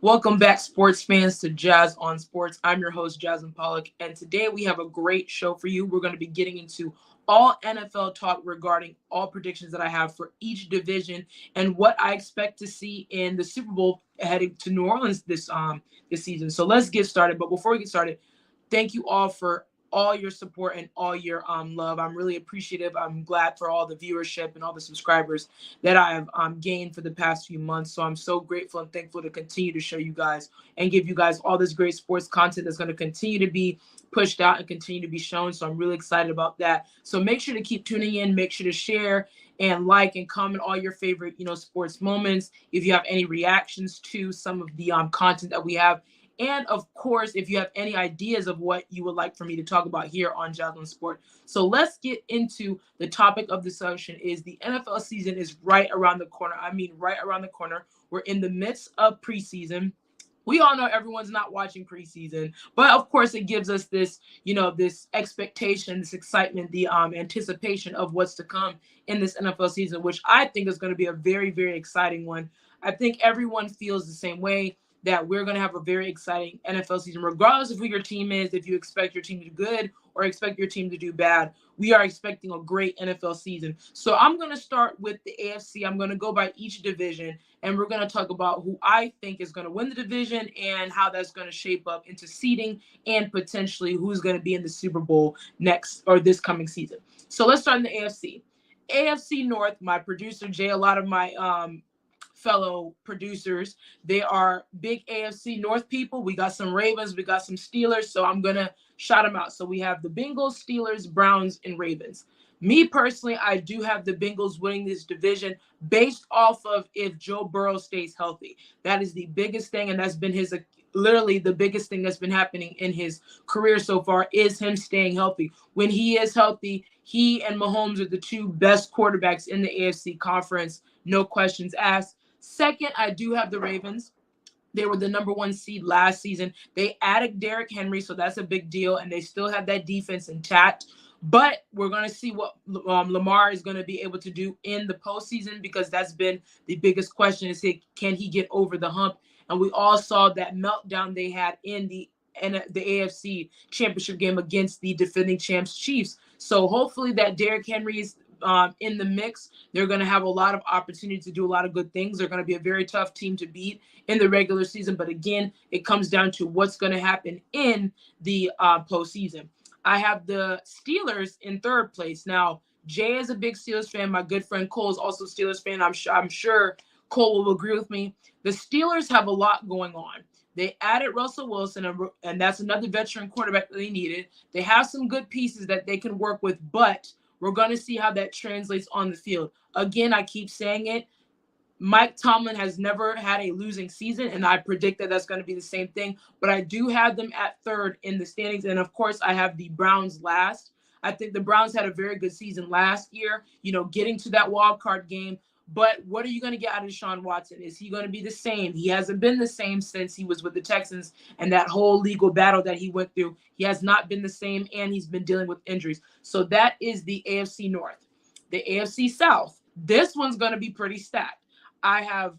Welcome back, sports fans, to Jazz on Sports. I'm your host, Jasmine Pollock, and today we have a great show for you. We're going to be getting into all NFL talk regarding all predictions that I have for each division and what I expect to see in the Super Bowl heading to New Orleans this season. So let's get started. But before we get started, thank you all for all your support and all your love. I'm really appreciative. I'm glad for all the viewership and all the subscribers that I have gained for the past few months. So I'm so grateful and thankful to continue to show you guys and give you guys all this great sports content that's going to continue to be pushed out and continue to be shown. So I'm really excited about that. So make sure to keep tuning in. Make sure to share and like and comment all your favorite, sports moments. If you have any reactions to some of the content that we have, and of course, if you have any ideas of what you would like for me to talk about here on Jasmine Sport. So let's get into the topic of the session. Is the NFL season is right around the corner. I mean, right around the corner. We're in the midst of preseason. We all know everyone's not watching preseason, but of course it gives us this, this expectation, this excitement, the anticipation of what's to come in this NFL season, which I think is going to be a very, very exciting one. I think everyone feels the same way, that we're going to have a very exciting NFL season, regardless of who your team is. If you expect your team to do good or expect your team to do bad, we are expecting a great NFL season. So I'm going to start with the AFC. I'm going to go by each division, and we're going to talk about who I think is going to win the division and how that's going to shape up into seeding and potentially who's going to be in the Super Bowl next or this coming season. So let's start in the AFC. AFC North, my producer Jay, a lot of my fellow producers, they are big AFC North people. We got some Ravens, we got some Steelers, so I'm going to shout them out. So we have the Bengals, Steelers, Browns, and Ravens. Me personally, I do have the Bengals winning this division based off of if Joe Burrow stays healthy. That is the biggest thing, and that's been his literally the biggest thing that's been happening in his career so far is him staying healthy. When he is healthy, he and Mahomes are the two best quarterbacks in the AFC conference, no questions asked. Second, I do have the Ravens. They were the number one seed last season. They added Derrick Henry, so that's a big deal, and they still have that defense intact. But we're going to see what Lamar is going to be able to do in the postseason, because that's been the biggest question is, can he get over the hump? And we all saw that meltdown they had in the AFC championship game against the defending champs Chiefs. So hopefully that Derrick Henry is in the mix. They're going to have a lot of opportunity to do a lot of good things. They're going to be a very tough team to beat in the regular season. But again, it comes down to what's going to happen in the postseason. I have the Steelers in third place. Now, Jay is a big Steelers fan. My good friend Cole is also a Steelers fan. I'm sure Cole will agree with me. The Steelers have a lot going on. They added Russell Wilson, and that's another veteran quarterback that they needed. They have some good pieces that they can work with, but we're going to see how that translates on the field. Again, I keep saying it. Mike Tomlin has never had a losing season, and I predict that that's going to be the same thing. But I do have them at third in the standings. And, of course, I have the Browns last. I think the Browns had a very good season last year, getting to that wild card game. But what are you going to get out of Deshaun Watson? Is he going to be the same? He hasn't been the same since he was with the Texans and that whole legal battle that he went through. He has not been the same, and he's been dealing with injuries. So that is the AFC North. The AFC South, this one's going to be pretty stacked. I have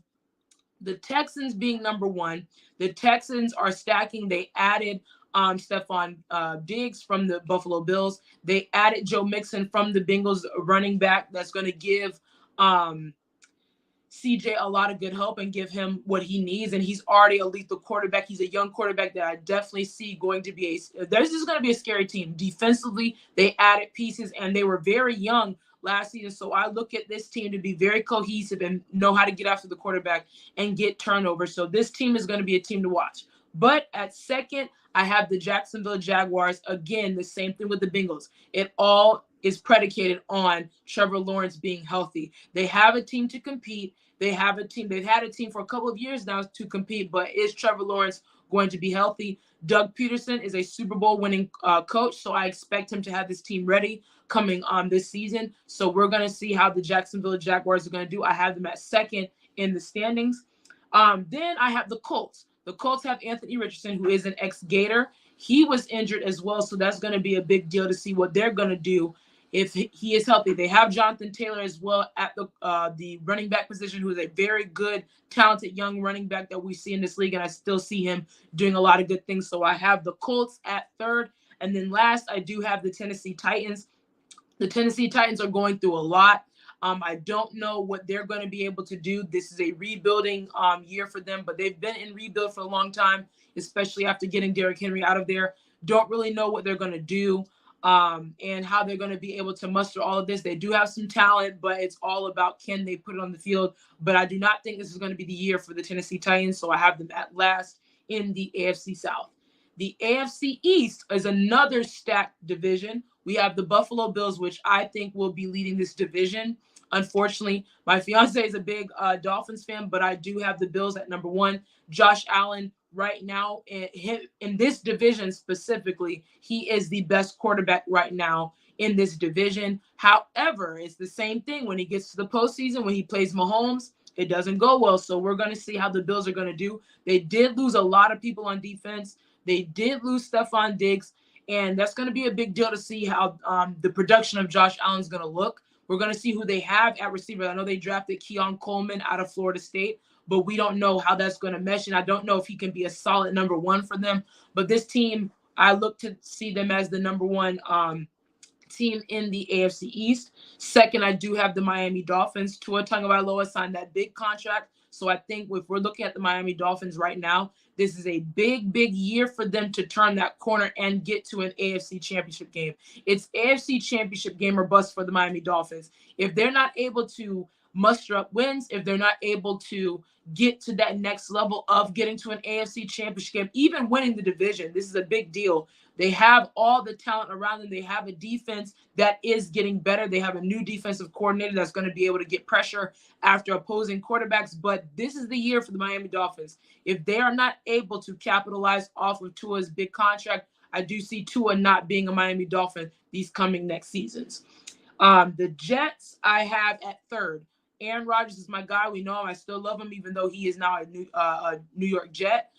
the Texans being number one. The Texans are stacking. They added Stephon Diggs from the Buffalo Bills. They added Joe Mixon from the Bengals, running back that's going to give CJ a lot of good help and give him what he needs. And he's already a lethal quarterback. He's a young quarterback that I definitely see going to be this is going to be a scary team. Defensively, they added pieces, and they were very young last season. So I look at this team to be very cohesive and know how to get after the quarterback and get turnovers. So this team is going to be a team to watch. But at second, I have the Jacksonville Jaguars. Again, the same thing with the Bengals. It all is predicated on Trevor Lawrence being healthy. They have a team to compete. They have a team. They've had a team for a couple of years now to compete, but is Trevor Lawrence going to be healthy? Doug Peterson is a Super Bowl winning coach, so I expect him to have this team ready coming this season. So we're going to see how the Jacksonville Jaguars are going to do. I have them at second in the standings. Then I have the Colts. The Colts have Anthony Richardson, who is an ex-Gator. He was injured as well, so that's going to be a big deal to see what they're going to do if he is healthy. They have Jonathan Taylor as well at the running back position, who is a very good, talented young running back that we see in this league, and I still see him doing a lot of good things. So I have the Colts at third, and then last I do have the Tennessee Titans. The Tennessee Titans are going through a lot. I don't know what they're going to be able to do. This is a rebuilding year for them, but they've been in rebuild for a long time, especially after getting Derrick Henry out of there. Don't really know what they're going to do and how they're going to be able to muster all of this. They do have some talent, but it's all about can they put it on the field. But I do not think this is going to be the year for the Tennessee Titans, so I have them at last in the AFC South. The AFC East is another stacked division. We have the Buffalo Bills, which I think will be leading this division. Unfortunately, my fiance is a big Dolphins fan, but I do have the Bills at number one. Josh Allen right now in this division specifically, he is the best quarterback right now in this division. However, it's the same thing when he gets to the postseason, when he plays Mahomes, it doesn't go well. So we're going to see how the Bills are going to do. They did lose a lot of people on defense. They did lose Stephon Diggs, and that's going to be a big deal to see how the production of Josh Allen is going to look. We're going to see who they have at receiver. I know they drafted Keon Coleman out of Florida State, but we don't know how that's going to mesh, and I don't know if he can be a solid number one for them. But this team, I look to see them as the number one team in the AFC East. Second, I do have the Miami Dolphins. Tua Tagovailoa signed that big contract. So I think if we're looking at the Miami Dolphins right now, this is a big, big year for them to turn that corner and get to an AFC championship game. It's AFC championship game or bust for the Miami Dolphins. If they're not able to muster up wins, if they're not able to get to that next level of getting to an AFC championship game, even winning the division, this is a big deal. They have all the talent around them. They have a defense that is getting better. They have a new defensive coordinator that's going to be able to get pressure after opposing quarterbacks. But this is the year for the Miami Dolphins. If they are not able to capitalize off of Tua's big contract, I do see Tua not being a Miami Dolphin these coming next seasons. The Jets I have at third. Aaron Rodgers is my guy. We know him. I still love him, even though he is now a New York Jet.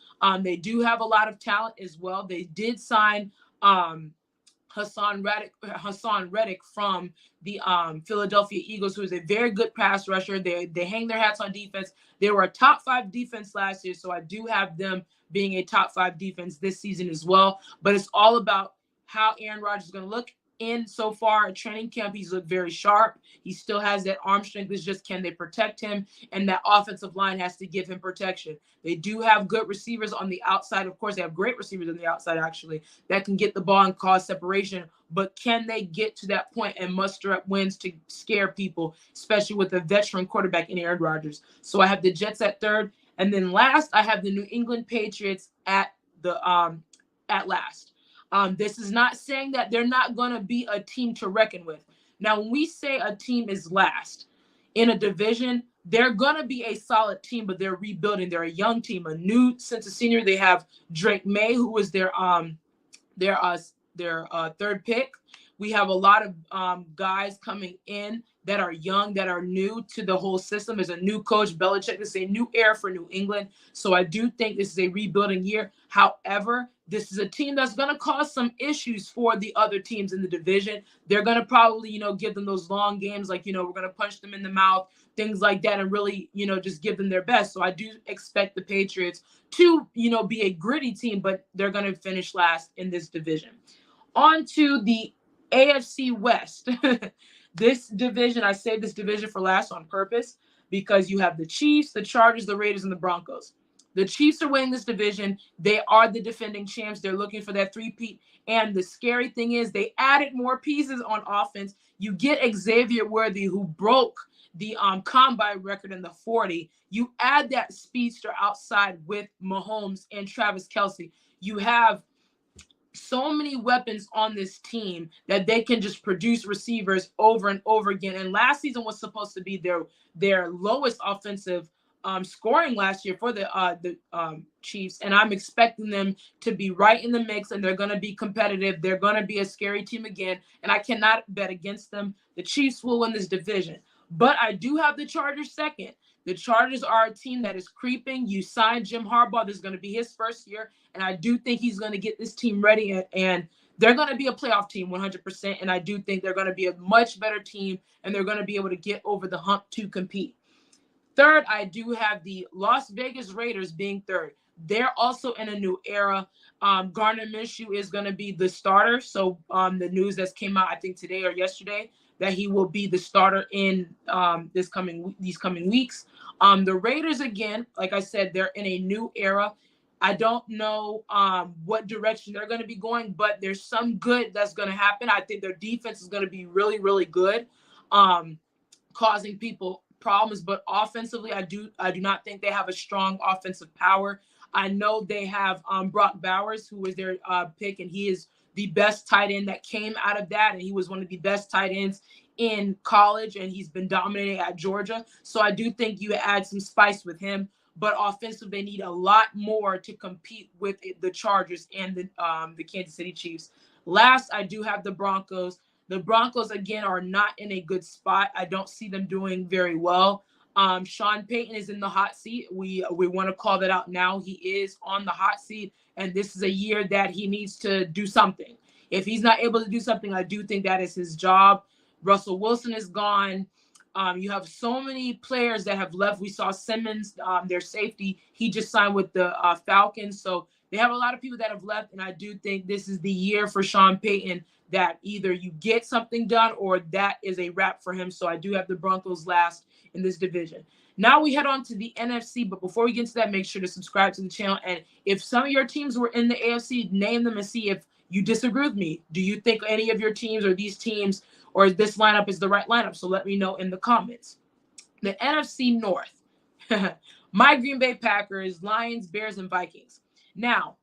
They do have a lot of talent as well. They did sign Hassan Reddick from the Philadelphia Eagles, who is a very good pass rusher. They hang their hats on defense. They were a top 5 defense last year, so I do have them being a top 5 defense this season as well. But it's all about how Aaron Rodgers is going to look. In so far at training camp, he's looked very sharp. He still has that arm strength. It's just can they protect him? And that offensive line has to give him protection. They do have good receivers on the outside. Of course, they have great receivers on the outside, actually, that can get the ball and cause separation. But can they get to that point and muster up wins to scare people, especially with a veteran quarterback in Aaron Rodgers? So I have the Jets at third. And then last, I have the New England Patriots at last. This is not saying that they're not going to be a team to reckon with. Now, when we say a team is last in a division, they're going to be a solid team, but they're rebuilding. They're a young team, a new sense of senior. They have Drake May, who was their third pick. We have a lot of guys coming in that are young, that are new to the whole system. There's a new coach, Belichick. This is a new era for New England. So I do think this is a rebuilding year. However, this is a team that's going to cause some issues for the other teams in the division. They're going to probably, give them those long games, like, we're going to punch them in the mouth, things like that, and really, just give them their best. So I do expect the Patriots to, be a gritty team, but they're going to finish last in this division. On to the AFC West. This division, I saved this division for last on purpose because you have the Chiefs, the Chargers, the Raiders, and the Broncos. The Chiefs are winning this division. They are the defending champs. They're looking for that three-peat. And the scary thing is they added more pieces on offense. You get Xavier Worthy, who broke the combine record in the 40. You add that speedster outside with Mahomes and Travis Kelce. You have so many weapons on this team that they can just produce receivers over and over again. And last season was supposed to be their lowest offensive scoring last year for the Chiefs, and I'm expecting them to be right in the mix, and they're going to be competitive. They're going to be a scary team again, and I cannot bet against them. The Chiefs will win this division, but I do have the Chargers second. The Chargers are a team that is creeping. You signed Jim Harbaugh. This is going to be his first year, and I do think he's going to get this team ready, and they're going to be a playoff team 100%. And I do think they're going to be a much better team, and they're going to be able to get over the hump to compete. Third, I do have the Las Vegas Raiders being third. They're also in a new era. Gardner Minshew is going to be the starter. So the news that's came out, I think today or yesterday, that he will be the starter in these coming weeks. The Raiders, again, like I said, they're in a new era. I don't know what direction they're going to be going, but there's some good that's going to happen. I think their defense is going to be really, really good, causing people problems. But offensively, I do not think they have a strong offensive power. I know they have Brock Bowers, who was their pick, and he is the best tight end that came out of that, and he was one of the best tight ends in college, and he's been dominating at Georgia. So I do think you add some spice with him. But offensively, they need a lot more to compete with the Chargers and the Kansas City Chiefs. Last, I do have the Broncos. The Broncos, again, are not in a good spot. I don't see them doing very well. Sean Payton is in the hot seat. We want to call that out now. He is on the hot seat, and this is a year that he needs to do something. If he's not able to do something, I do think that is his job. Russell Wilson is gone. You have so many players that have left. We saw Simmons, their safety. He just signed with the Falcons. So they have a lot of people that have left, and I do think this is the year for Sean Payton that either you get something done or that is a wrap for him. So I do have the Broncos last in this division. Now we head on to the NFC, but before we get to that, make sure to subscribe to the channel. And if some of your teams were in the AFC, name them and see if you disagree with me. Do you think any of your teams or these teams or this lineup is the right lineup? So let me know in the comments. The NFC North, my Green Bay Packers, Lions, Bears, and Vikings. Now,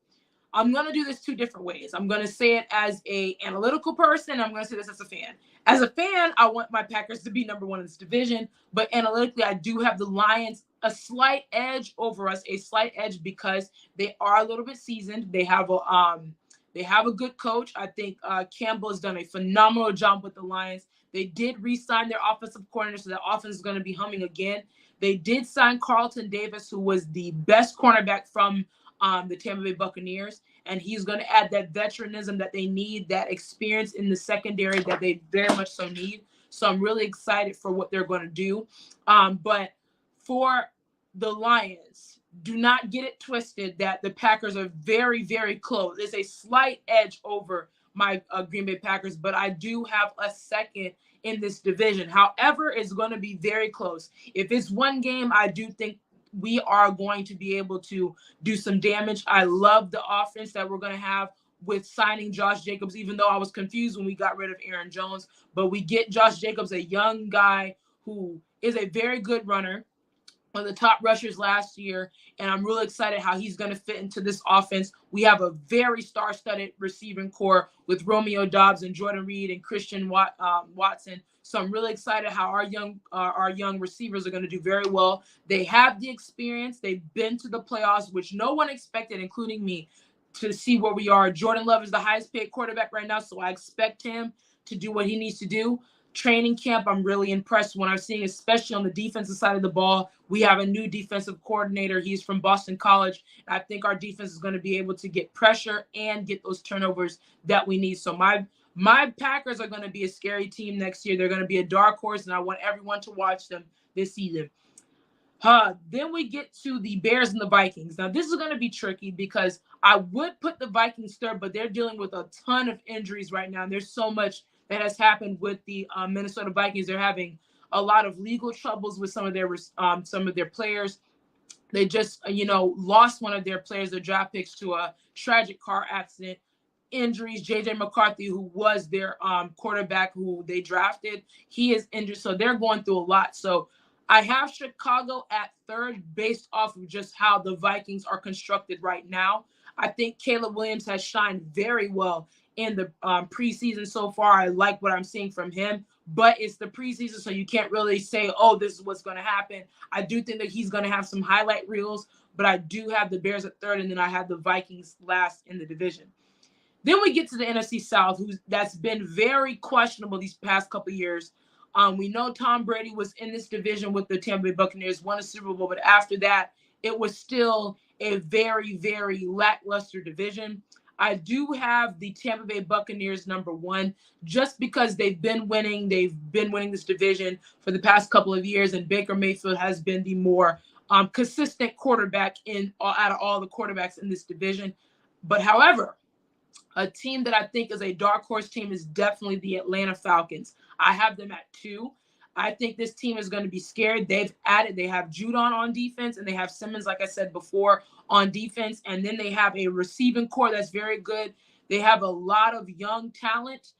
I'm going to do this two different ways. I'm going to say it as an analytical person. I'm going to say this as a fan. As a fan, I want my Packers to be number one in this division. But analytically, I do have the Lions a slight edge over us, a slight edge because they are a little bit seasoned. They have a good coach. I think Campbell has done a phenomenal job with the Lions. They did re-sign their offensive coordinator, so the offense is going to be humming again. They did sign Carlton Davis, who was the best cornerback from the Tampa Bay Buccaneers, and he's going to add that veteranism that they need, that experience in the secondary that they very much so need. So I'm really excited for what they're going to do. But for the Lions, do not get it twisted that the Packers are very, very close. There's a slight edge over my Green Bay Packers, but I do have a second in this division. However, it's going to be very close. If it's one game, I do think we are going to be able to do some damage. I love the offense that we're going to have with signing Josh Jacobs, even though I was confused when we got rid of Aaron Jones. But we get Josh Jacobs, a young guy who is a very good runner, one of the top rushers last year, and I'm really excited how he's going to fit into this offense. We have a very star-studded receiving core with Romeo Doubs and Jordan Reed and Christian Watson. So I'm really excited how our young receivers are going to do very well. They have the experience. They've been to the playoffs, which no one expected, including me, to see where we are. Jordan Love is the highest-paid quarterback right now, so I expect him to do what he needs to do. Training camp, I'm really impressed when I'm seeing, especially on the defensive side of the ball. We have a new defensive coordinator. He's from Boston College. I think our defense is going to be able to get pressure and get those turnovers that we need. So my Packers are going to be a scary team next year. They're going to be a dark horse, and I want everyone to watch them this season. Then we get to the Bears and the Vikings. Now, this is going to be tricky because I would put the Vikings third, but they're dealing with a ton of injuries right now. And there's so much that has happened with the Minnesota Vikings. They're having a lot of legal troubles with some of their players. They just, lost one of their players, their draft picks, to a tragic car accident. Injuries. J.J. McCarthy, who was their quarterback who they drafted, he is injured. So they're going through a lot. So I have Chicago at third based off of just how the Vikings are constructed right now. I think Caleb Williams has shined very well in the preseason so far. I like what I'm seeing from him, but it's the preseason, so you can't really say, oh, this is what's going to happen. I do think that he's going to have some highlight reels, but I do have the Bears at third, and then I have the Vikings last in the division. Then we get to the NFC South, that's been very questionable these past couple of years. We know Tom Brady was in this division with the Tampa Bay Buccaneers, won a Super Bowl, but after that, it was still a very, very lackluster division. I do have the Tampa Bay Buccaneers number one, just because they've been winning. They've been winning this division for the past couple of years, and Baker Mayfield has been the more consistent quarterback out of all the quarterbacks in this division. But however, a team that I think is a dark horse team is definitely the Atlanta Falcons. I have them at 2. I think this team is going to be scared. They have Judon on defense, and they have Simmons, like I said before, on defense. And then they have a receiving core that's very good. They have a lot of young talent.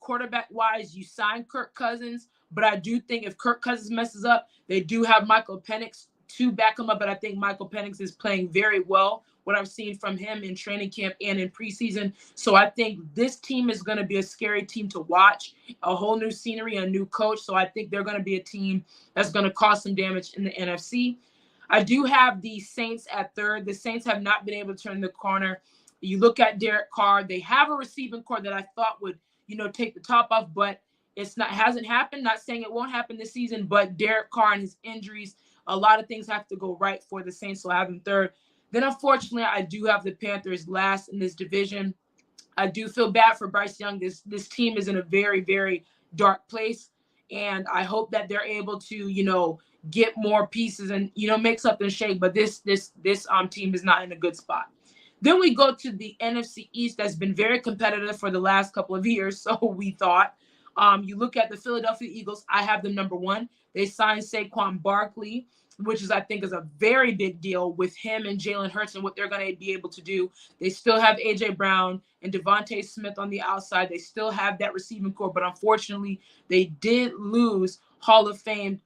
Quarterback-wise, you sign Kirk Cousins, but I do think if Kirk Cousins messes up, they do have Michael Penix to back him up. But I think Michael Penix is playing very well, what I've seen from him in training camp and in preseason. So I think this team is going to be a scary team to watch, a whole new scenery, a new coach. So I think they're going to be a team that's going to cause some damage in the NFC. I do have the Saints at 3rd. The Saints have not been able to turn the corner. You look at Derek Carr, they have a receiving core that I thought would, take the top off, but hasn't happened. Not saying it won't happen this season, but Derek Carr and his injuries, a lot of things have to go right for the Saints, so I have them 3rd. Then, unfortunately, I do have the Panthers last in this division. I do feel bad for Bryce Young. This team is in a very, very dark place, and I hope that they're able to, get more pieces and, make something shake. But this team is not in a good spot. Then we go to the NFC East that's been very competitive for the last couple of years, so we thought. You look at the Philadelphia Eagles, I have them number 1. They signed Saquon Barkley, which I think is a very big deal with him and Jalen Hurts and what they're going to be able to do. They still have A.J. Brown and Devontae Smith on the outside. They still have that receiving core, but unfortunately, they did lose Hall of Fame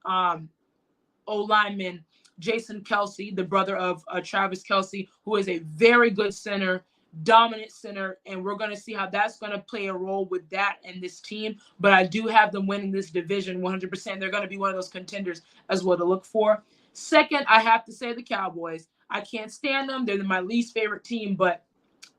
O-lineman Jason Kelce, the brother of Travis Kelce, who is a very good center, dominant center, and we're going to see how that's going to play a role with that and this team. But I do have them winning this division 100%. They're going to be one of those contenders as well to look for. Second, I have to say the Cowboys. I can't stand them. They're my least favorite team, but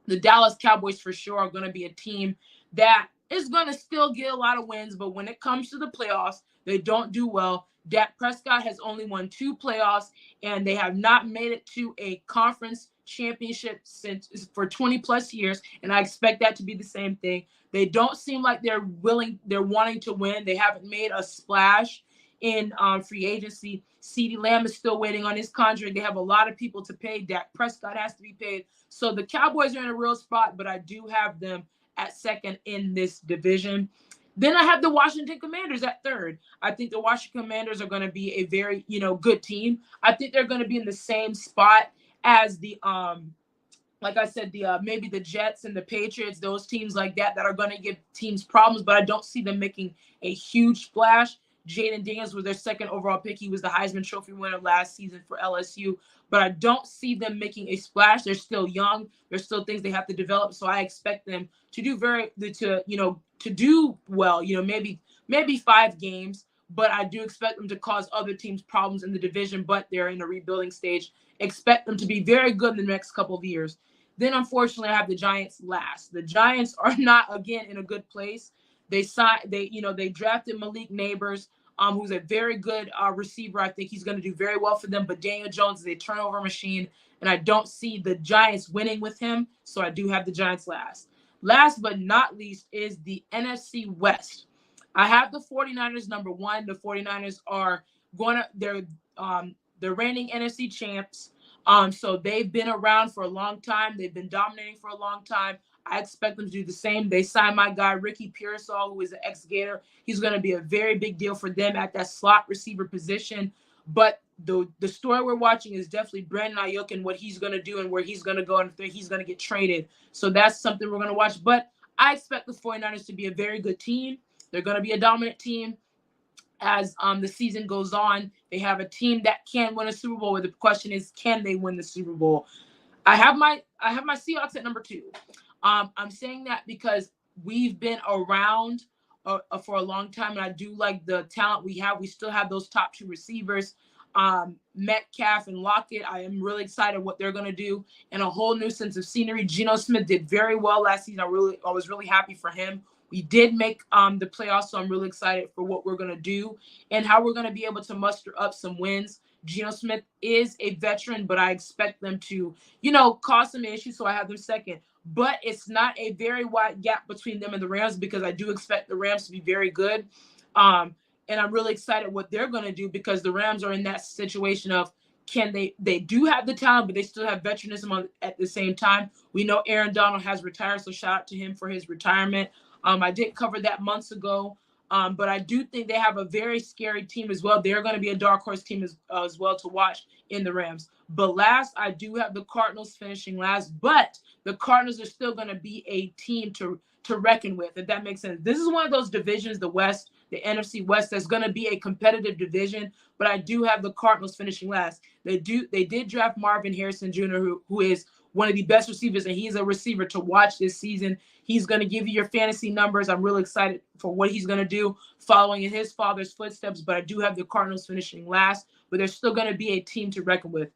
the Dallas Cowboys for sure are going to be a team that is going to still get a lot of wins, but when it comes to the playoffs, they don't do well. Dak Prescott has only won 2 playoffs, and they have not made it to a conference championship for 20 plus years, and I expect that to be the same thing. They don't seem like they're wanting to win. They haven't made a splash in free agency. CeeDee Lamb is still waiting on his contract. They have a lot of people to pay. Dak Prescott has to be paid. So the Cowboys are in a real spot, but I do have them at 2nd in this division. Then I have the Washington Commanders at 3rd. I think the Washington Commanders are going to be a very, good team. I think they're going to be in the same spot as the, like I said, the maybe the Jets and the Patriots, those teams like that are going to give teams problems, but I don't see them making a huge splash. Jaden Daniels was their 2nd overall pick. He was the Heisman Trophy winner last season for LSU, but I don't see them making a splash. They're still young. There's still things they have to develop, so I expect them to do to do well. Maybe 5 games, but I do expect them to cause other teams problems in the division. But they're in a rebuilding stage. Expect them to be very good in the next couple of years. Then, unfortunately, I have the Giants last. The Giants are not again in a good place. They drafted Malik Neighbors, who's a very good receiver. I think he's going to do very well for them. But Daniel Jones is a turnover machine, and I don't see the Giants winning with him. So I do have the Giants last. Last but not least is the NFC West. I have the 49ers number 1. The 49ers are they're the reigning NFC champs. So they've been around for a long time. They've been dominating for a long time. I expect them to do the same. They signed my guy, Ricky Pearsall, who is an ex-Gator. He's going to be a very big deal for them at that slot receiver position. But the story we're watching is definitely Brandon Ayuk and what he's going to do and where he's going to go and if he's going to get traded. So that's something we're going to watch. But I expect the 49ers to be a very good team. They're going to be a dominant team as the season goes on. They have a team that can win a Super Bowl. The question is, can they win the Super Bowl? I have my Seahawks at number 2. I'm saying that because we've been around for a long time, and I do like the talent we have. We still have those top 2 receivers, Metcalf and Lockett. I am really excited what they're going to do, and a whole new sense of scenery. Geno Smith did very well last season. I was really happy for him. We did make the playoffs, so I'm really excited for what we're going to do and how we're going to be able to muster up some wins. Geno Smith is a veteran, but I expect them to, cause some issues, so I have them 2nd. but it's not a very wide gap between them and the Rams because I do expect the Rams to be very good. And I'm really excited what they're going to do because the Rams are in that situation of can they do have the talent, but they still have veteranism at the same time. We know Aaron Donald has retired, so shout out to him for his retirement. I did cover that months ago. But I do think they have a very scary team as well. They're going to be a dark horse team as well to watch in the Rams. But last, I do have the Cardinals finishing last, but the Cardinals are still going to be a team to reckon with, if that makes sense. This is one of those divisions, the West, the NFC West, that's going to be a competitive division, but I do have the Cardinals finishing last. They did draft Marvin Harrison Jr., who is one of the best receivers, and he's a receiver to watch this season. He's going to give you your fantasy numbers. I'm really excited for what he's going to do following in his father's footsteps, but I do have the Cardinals finishing last, but they're still going to be a team to reckon with.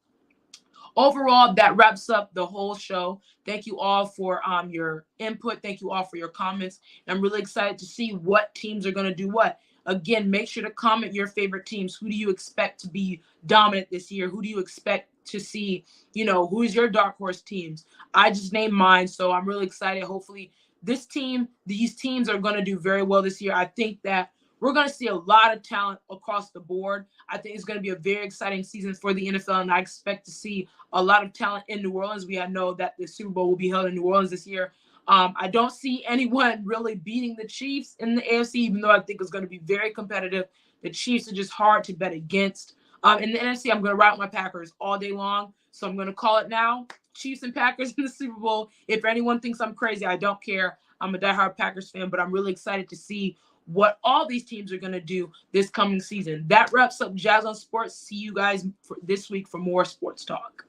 Overall, that wraps up the whole show. Thank you all for your input. Thank you all for your comments. And I'm really excited to see what teams are going to do what. Again, make sure to comment your favorite teams. Who do you expect to be dominant this year? Who do you expect to see, who's your dark horse teams? I just named mine, so I'm really excited. Hopefully these teams are going to do very well this year. I think that we're going to see a lot of talent across the board. I think it's going to be a very exciting season for the NFL, and I expect to see a lot of talent in New Orleans. We know that the Super Bowl will be held in New Orleans this year. I don't see anyone really beating the Chiefs in the AFC, even though I think it's going to be very competitive. The Chiefs are just hard to bet against. In the NFC, I'm going to ride with my Packers all day long, so I'm going to call it now. Chiefs and Packers in the Super Bowl. If anyone thinks I'm crazy, I don't care. I'm a diehard Packers fan, but I'm really excited to see what all these teams are going to do this coming season. That wraps up Jazz on Sports. See you guys this week for more sports talk.